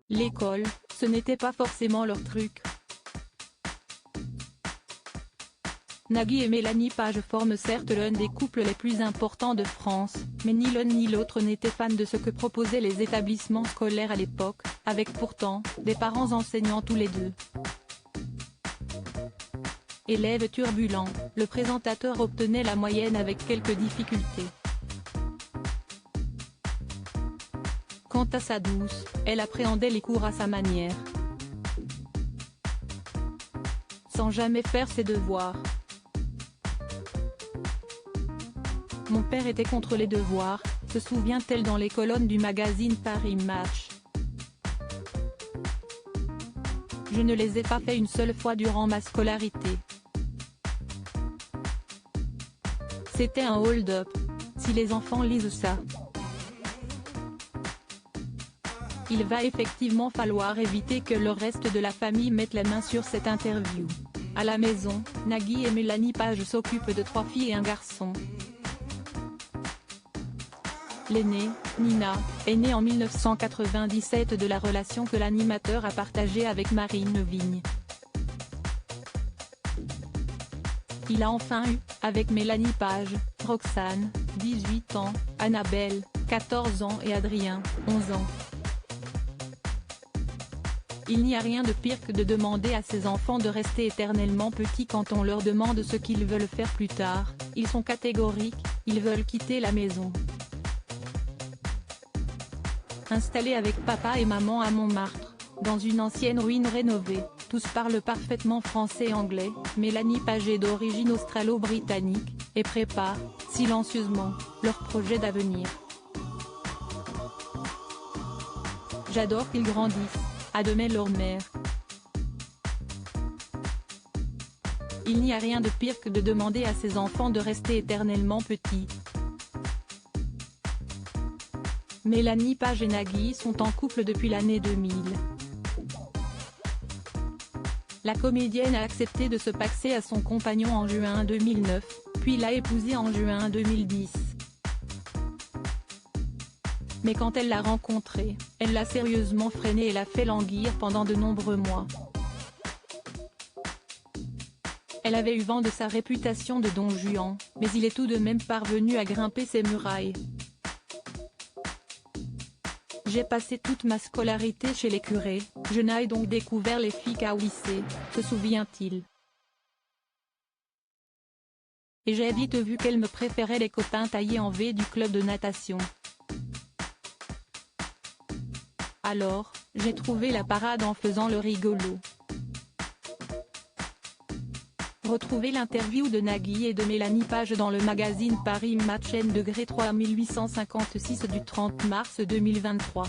L'école, ce n'était pas forcément leur truc. Nagui et Mélanie Page forment certes l'un des couples les plus importants de France, mais ni l'un ni l'autre n'étaient fans de ce que proposaient les établissements scolaires à l'époque, avec pourtant, des parents enseignants tous les deux. Élève turbulent, le présentateur obtenait la moyenne avec quelques difficultés. Quant à sa douce, elle appréhendait les cours à sa manière, sans jamais faire ses devoirs. Mon père était contre les devoirs, se souvient-elle dans les colonnes du magazine Paris Match. Je ne les ai pas fait une seule fois durant ma scolarité. C'était un hold-up. Si les enfants lisent ça, il va effectivement falloir éviter que le reste de la famille mette la main sur cette interview. À la maison, Nagui et Mélanie Page s'occupent de 3 filles et un garçon. L'aînée, Nina, est née en 1997 de la relation que l'animateur a partagée avec Marine Vigne. Il a enfin eu, avec Mélanie Page, Roxane, 18 ans, Annabelle, 14 ans et Adrien, 11 ans. Il n'y a rien de pire que de demander à ses enfants de rester éternellement petits quand on leur demande ce qu'ils veulent faire plus tard. Ils sont catégoriques, ils veulent quitter la maison. Installés avec papa et maman à Montmartre, dans une ancienne ruine rénovée, tous parlent parfaitement français et anglais. Mélanie Page est d'origine australo-britannique, et prépare, silencieusement, leur projet d'avenir. J'adore qu'ils grandissent, admet leur mère. Il n'y a rien de pire que de demander à ses enfants de rester éternellement petits. Mélanie Page et Nagui sont en couple depuis l'année 2000. La comédienne a accepté de se paxer à son compagnon en juin 2009, puis l'a épousé en juin 2010. Mais quand elle l'a rencontré, elle l'a sérieusement freiné et l'a fait languir pendant de nombreux mois. Elle avait eu vent de sa réputation de Don Juan, mais il est tout de même parvenu à grimper ses murailles. J'ai passé toute ma scolarité chez les curés, je n'ai donc découvert les filles qu'au lycée, se souvient-il. Et j'ai vite vu qu'elle me préférait les copains taillés en V du club de natation. Alors, j'ai trouvé la parade en faisant le rigolo. Retrouvez l'interview de Nagui et de Mélanie Page dans le magazine Paris Match n°3 3856 du 30 mars 2023.